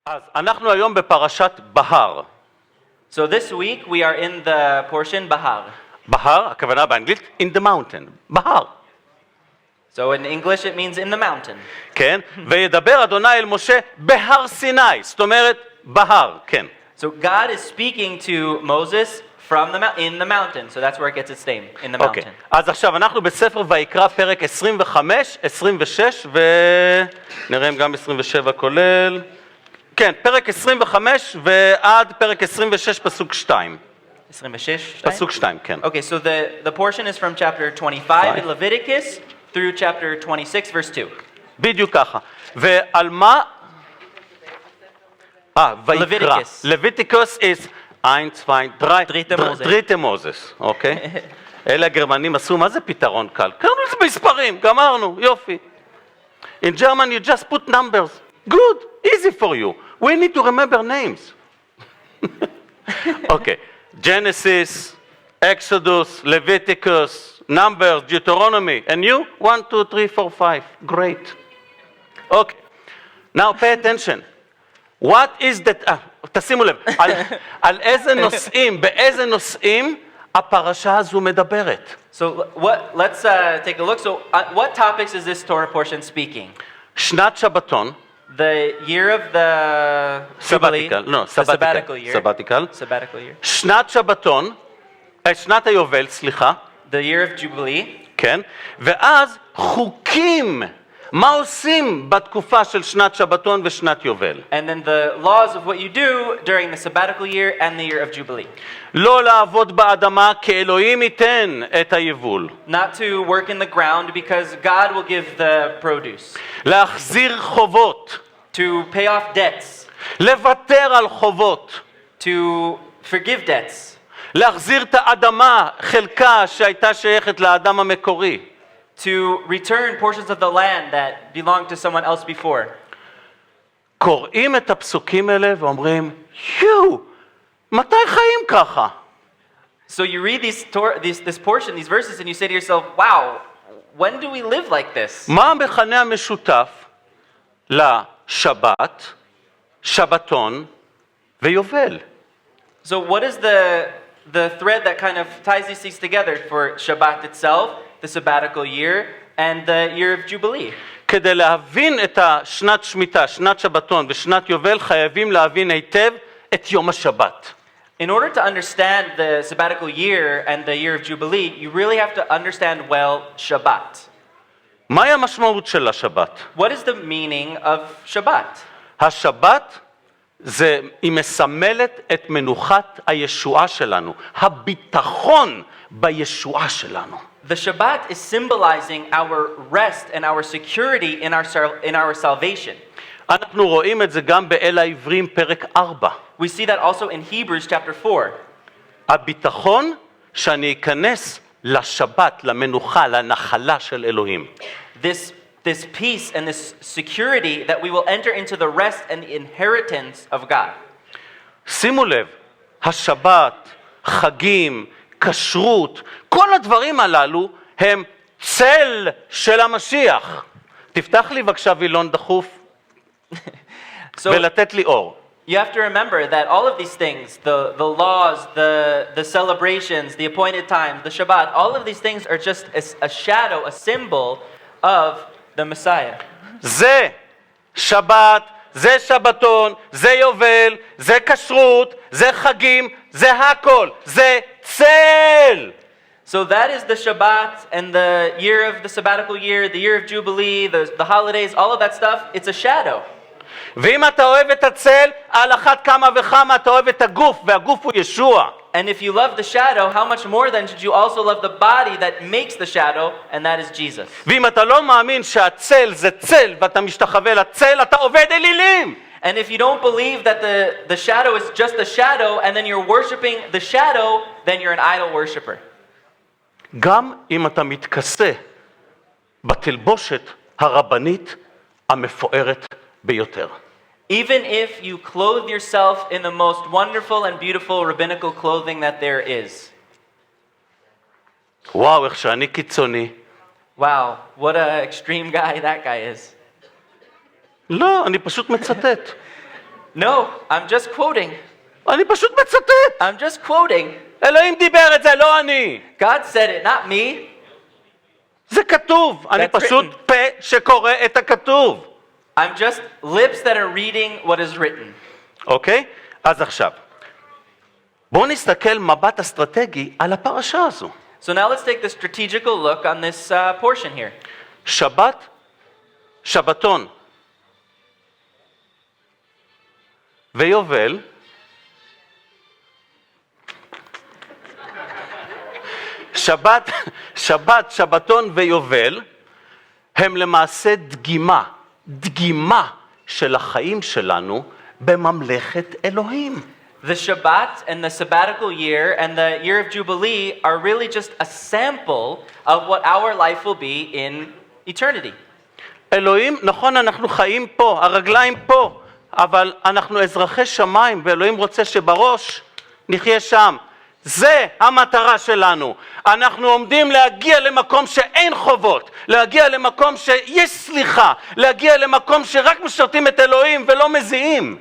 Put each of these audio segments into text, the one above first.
אז אנחנו היום בפרשת בהר. So this week we are in the portion Behar. בהר, הכוונה באנגלית, in the mountain, בהר. So in English it means in the mountain. כן? וידבר אדוני אל משה בהר סיני, זאת אומרת, בהר, כן. So God is speaking to Moses from in the mountain. So that's where it gets its name, in the אוקיי, mountain. אז עכשיו אנחנו בספר ויקרא פרק 25, 26 ונראה אם גם 27 כולל. כן, פרק 25 ועד פרק 26 פסוק 2. 26. פסוק 2, כן. Okay, so the portion is from chapter 25 in Leviticus through chapter 26 verse 2. בדיוק ככה. ועל מה? ויקרא. Leviticus is 1, 2, 3. דריטה מוזס, אוקיי? אלה הגרמנים עשו, מה זה פתרון קל? קראנו לזה במספרים, גמרנו, יופי. In German you just put numbers. Good, easy for you. We need to remember names. Okay, Genesis, Exodus, Leviticus, Numbers, Deuteronomy. And you? 1, 2, 3, 4, 5. Great. Okay, now pay attention. What is that? תשימו לב, על איזה נושאים, באיזה נושאים הפרשה הזו מדברת? So let's take a look. So what topics is this Torah portion speaking? שנת שבתון. The year of the Jubilee, sabbatical year. Sabbatical year. שנת שבתון, שנת היובל, סליחה. The year of Jubilee. כן, ואז חוקים. מה עושים בתקופה של שנת שבתון ושנת יובל? And then the laws of what you do during the sabbatical year and the year of Jubilee. לא לעבוד באדמה כי אלוהים ייתן את היבול. Not to work in the ground because God will give the produce. להחזיר חובות. To pay off debts. לוותר על חובות. To forgive debts. להחזיר את האדמה, חלקה שהייתה שייכת לאדם המקורי. To return portions of the land that belonged to someone else before. קוראים את הפסוקים האלה ואומרים, מתי חיים ככה? So you read this portion, these verses, and you say to yourself, wow, when do we live like this? מה המכנה המשותף לשבת, שבתון ויובל? So what is the thread that kind of ties these things together for Shabbat itself, the sabbatical year, and the year of Jubilee? כדי להבין את השנת שמיטה, שנת שבתון ושנת יובל, חייבים להבין היטב את יום השבת. In order to understand the sabbatical year and the year of Jubilee, you really have to understand well Shabbat. מהי המשמעות של השבת? What is the meaning of Shabbat? השבת היא מסמלת את מנוחת הישועה שלנו, הביטחון בישועה שלנו. The Shabbat is symbolizing our rest and our security in our salvation. אנחנו רואים את זה גם באל העברים פרק 4. We see that also in Hebrews chapter 4. הביטחון שאני אכנס לשבת, למנוחה, לנחלה של אלוהים. This peace and this security that we will enter into the rest and the inheritance of God. שימו לב, השבת, חגים, כשרות, כל הדברים הללו הם צל של המשיח. תפתח לי בבקשה וילון דחוף ולתת לי אור. You have to remember that all of these things, the laws, the celebrations, the appointed times, the Shabbat, all of these things are just a shadow, a symbol of the Messiah. זה שבת, זה שבתון, זה יובל, זה כשרות, זה חגים, זה הכל, זה צל. So that is the Shabbat and the year of the sabbatical year, the year of Jubilee, the holidays, all of that stuff, it's a shadow. ואם אתה אוהב את הצל, על אחת כמה וכמה אתה אוהב את הגוף, והגוף הוא ישוע. And if you love the shadow, how much more then should you also love the body that makes the shadow, and that is Jesus. ואם אתה לא מאמין שהצל זה צל, ואתה משתחווה לצל, אתה עובד אלילים. And if you don't believe that the shadow is just a shadow, and then you're worshiping the shadow, then you're an idol worshiper. גם אם אתה מתכסה בתלבושת הרבנית המפוארת ביותר. Even if you clothe yourself in the most wonderful and beautiful rabbinical clothing that there is. וואו, איך שאני קיצוני. Wow, what an extreme guy that guy is. לא, אני פשוט מצטט. No, I'm just quoting. אני פשוט מצטט. I'm just quoting. אלוהים דיבר את זה, לא אני. God said it, not me. זה כתוב. אני That's פשוט written. פה שקורא את הכתוב. I'm just lips that are reading what is written. אוקיי? אז עכשיו, בואו נסתכל מבט אסטרטגי על הפרשה הזו. So now let's take the strategical look on this portion here. שבת, שבתון ויובל, שבת, שבתון ויובל, הם למעשה דגימה של החיים שלנו בממלכת אלוהים. The Shabbat and the sabbatical year and the year of Jubilee are really just a sample of what our life will be in eternity. אלוהים, נכון, אנחנו חיים פה, הרגליים פה, אבל אנחנו אזרחי שמיים, ואלוהים רוצה שבראש נחיה שם. זה המטרה שלנו. אנחנו עומדים להגיע למקום שאין חובות, להגיע למקום שיש סליחה, להגיע למקום שרק משרתים את אלוהים ולא מזיעים.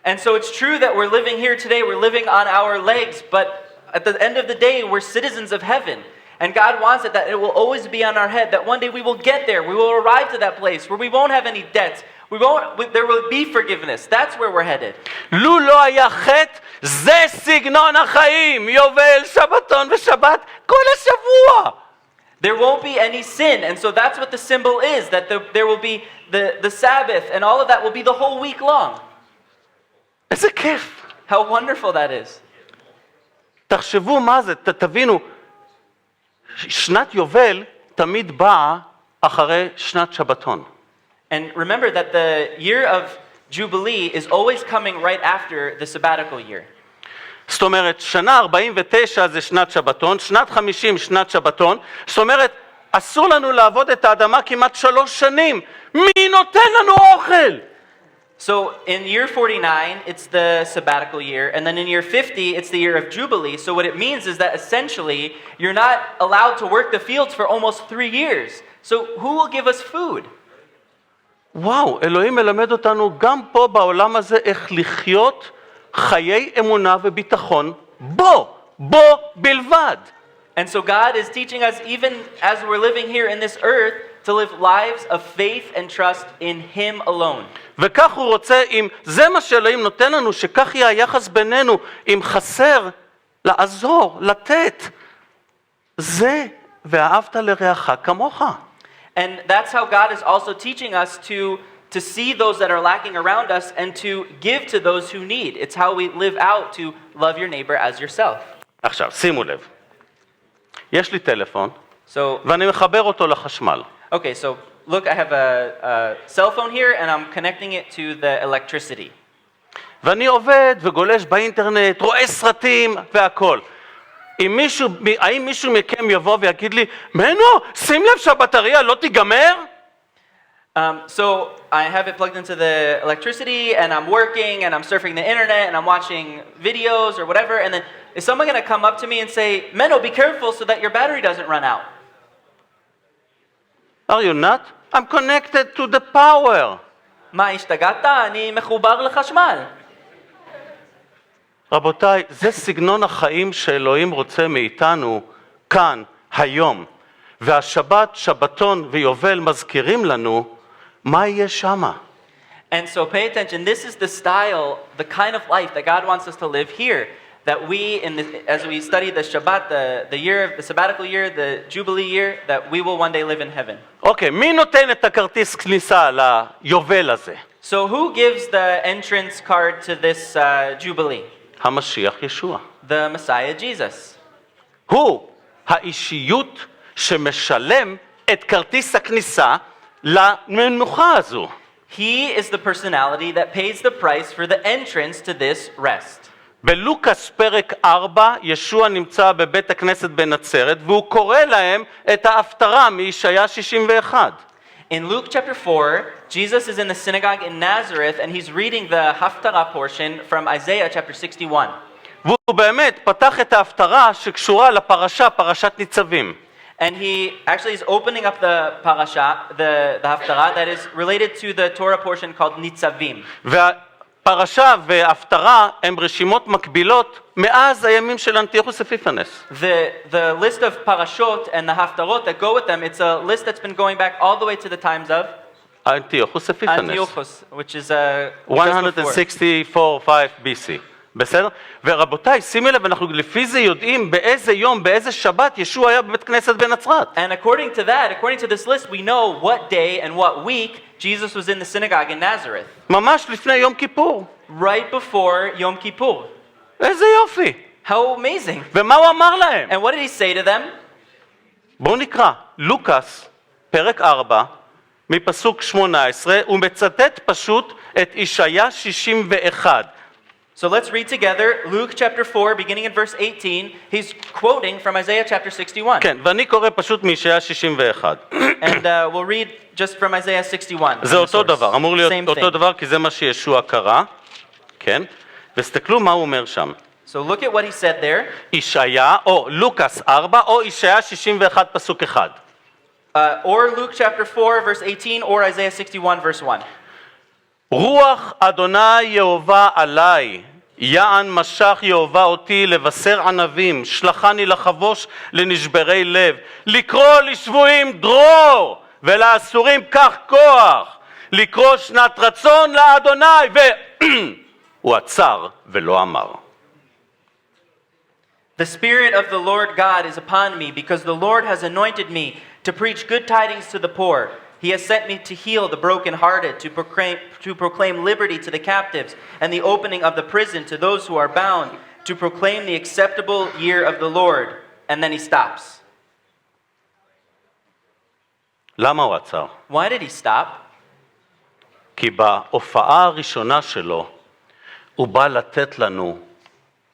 And so it's true that we're living here today, we're living on our legs, but at the end of the day, we're citizens of heaven. And God wants it that it will always be on our head, that one day we will get there, we will arrive to that place where we won't have any debts, there will be forgiveness. That's where we're headed. לו לא היה חטא, זה סגנון החיים, יובל, שבתון ושבת, כל השבוע. There won't be any sin, and so that's what the symbol is, that there will be the Sabbath, and all of that will be the whole week long. איזה כיף. How wonderful that is. תחשבו מה זה, תבינו, שנת יובל תמיד באה אחרי שנת שבתון. And remember that the year of Jubilee is always coming right after the sabbatical year. זאת אומרת, שנה 49 זה שנת שבתון, שנת 50 שנת שבתון, זאת אומרת, אסור לנו לעבוד את האדמה כמעט 3 שנים. מי נותן לנו אוכל? So in year 49, it's the sabbatical year, and then in year 50, it's the year of Jubilee. So what it means is that essentially, you're not allowed to work the fields for almost 3 years. So who will give us food? וואו, אלוהים מלמד אותנו גם פה בעולם הזה איך לחיות חיי אמונה וביטחון בו בלבד. And so God is teaching us, even as we're living here in this earth, to live lives of faith and trust in Him alone. וכך הוא רוצה, אם זה מה שאלוהים נותן לנו, שכך יהיה היחס בינינו, אם חסר, לעזור, לתת. זה ואהבת לרעך כמוך. And that's how God is also teaching us to see those that are lacking around us and to give to those who need. It's how we live out to love your neighbor as yourself. עכשיו, שימו לב. יש לי טלפון, So, ואני מחבר אותו לחשמל. okay, so look, I have a cell phone here and I'm connecting it to the electricity. ואני עובד וגולש באינטרנט, רואה סרטים והכל. האם מישהו מכם יבוא ויגיד לי, מנו, שים לב שהבטריה לא תיגמר? So I have it plugged into the electricity and I'm working and I'm surfing the internet and I'm watching videos or whatever, and then is someone going to come up to me and say, Menno, be careful so that your battery doesn't run out? Are you not? I'm connected to the power. מה, השתגעת? אני מחובר לחשמל. רבותיי, זה סגנון החיים שאלוהים רוצה מאיתנו כאן, היום. והשבת, שבתון ויובל מזכירים לנו מה יהיה שמה. And so pay attention, this is the style, the kind of life that God wants us to live here. That we, as we study the Shabbat, the year, the sabbatical year, the Jubilee year, that we will one day live in heaven. אוקיי, מי נותן את הכרטיס כניסה ליובל הזה? So who gives the entrance card to this Jubilee? המשיח ישוע. The Messiah Jesus. הוא האישיות שמשלם את כרטיס הכניסה למנוחה הזו. He is the personality that pays the price for the entrance to this rest. בלוקאס פרק 4, ישוע נמצא בבית הכנסת בנצרת, והוא קורא להם את ההפטרה מישעיה 61. In Luke chapter 4, Jesus is in the synagogue in Nazareth and he's reading the Haftarah portion from Isaiah chapter 61. והוא באמת פתח את ההפטרה שקשורה לפרשה, פרשת ניצבים. And he actually is opening up the parasha, the Haftarah that is related to the Torah portion called Nitzavim. פרשה והפטרה הם רשימות מקבילות מאז הימים של אנטיוכוס אפיפנס. The list of parashot and the haftarot that go with them, it's a list that's been going back all the way to the times of אנטיוכוס אפיפנס. Antiochus, which is just before. 164-5 BC. בסדר? ורבותיי, שימי לב, אנחנו לפי זה יודעים באיזה יום, באיזה שבת ישוע היה בבית כנסת בנצרת. And according to this list, we know what day and what week Jesus was in the synagogue in Nazareth. ממש לפני יום כיפור. Right before Yom Kippur. איזה יופי. How amazing. ומה הוא אמר להם? And what did he say to them? בואו נקרא, לוקאס, פרק 4, מפסוק 18, הוא מצטט פשוט את ישעיה 61. So let's read together Luke chapter 4, beginning in verse 18. He's quoting from Isaiah chapter 61. כן, ואני קורא פשוט מישעיה 61. And we'll read just from Isaiah 61. זה אותו דבר, אמור להיות Same אותו thing. דבר, כי זה מה שישוע קרא, כן? וסתכלו מה הוא אומר שם. So look at what he said there. ישעיה, או לוקאס 4, או ישעיה 61 פסוק 1. Or Luke chapter 4, verse 18, or Isaiah 61, verse 1. רוח אדוני יהובה עליי, יען משך יהובה אותי לבשר ענבים, שלחני לחבוש לנשברי לב, לקרוא לשבויים דרור, ולאסורים קח כוח, לקרוא שנת רצון לאדוני, הוא עצר ולא אמר. The Spirit of the Lord God is upon me, because the Lord has anointed me to preach good tidings to the poor. He has sent me to heal the brokenhearted, to proclaim liberty to the captives, and the opening of the prison to those who are bound, to proclaim the acceptable year of the Lord. And then he stops. למה הוא עצר? Why did he stop? כי בהופעה הראשונה שלו הוא בא לתת לנו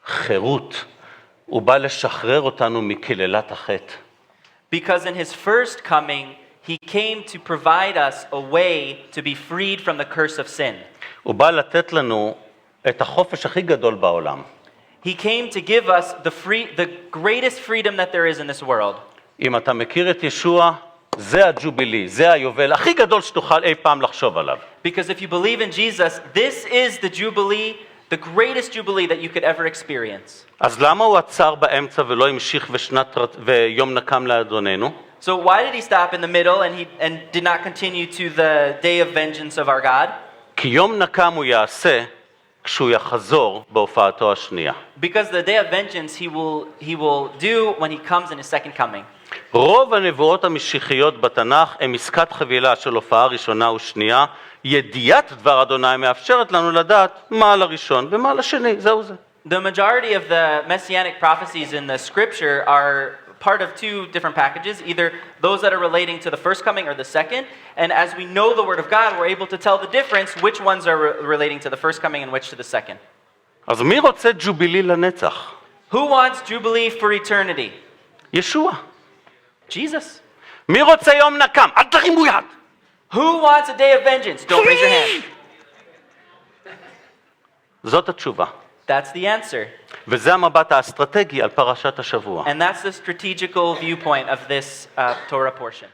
חירות, הוא בא לשחרר אותנו מקללת החטא. Because in his first coming, he came to provide us a way to be freed from the curse of sin. הוא בא לתת לנו את החופש הכי גדול בעולם. He came to give us the greatest freedom that there is in this world. אם אתה מכיר את ישוע, זה הג'ובילי, זה היובל הכי גדול שתוכל אי פעם לחשוב עליו. Because if you believe in Jesus, this is the Jubilee, the greatest Jubilee that you could ever experience. אז למה הוא עצר באמצע ולא המשיך ויום נקם לאדוננו? So why did he stop in the middle and did not continue to the day of vengeance of our God? כי יום נקם הוא יעשה כשהוא יחזור בהופעתו השנייה. Because the day of vengeance he will do when he comes in his second coming. רוב הנבואות המשיחיות בתנ"ך הם עסקת חבילה של הופעה ראשונה ושנייה. ידיעת דבר אדוני מאפשרת לנו לדעת מה לראשון ומה לשני, זהו זה. The majority of the messianic prophecies in the scripture are part of two different packages, either those that are relating to the first coming or the second, and as we know the word of God, we're able to tell the difference which ones are relating to the first coming and which to the second. אז מי רוצה ג'ובילי לנצח? Who wants Jubilee for eternity? ישוע. Jesus. מי רוצה יום נקם? אל תרימו יד. Who wants a day of vengeance? Don't raise your hand. זאת התשובה. That's the answer. וזה המבט האסטרטגי על פרשת השבוע. And that's the strategical viewpoint of this Torah portion.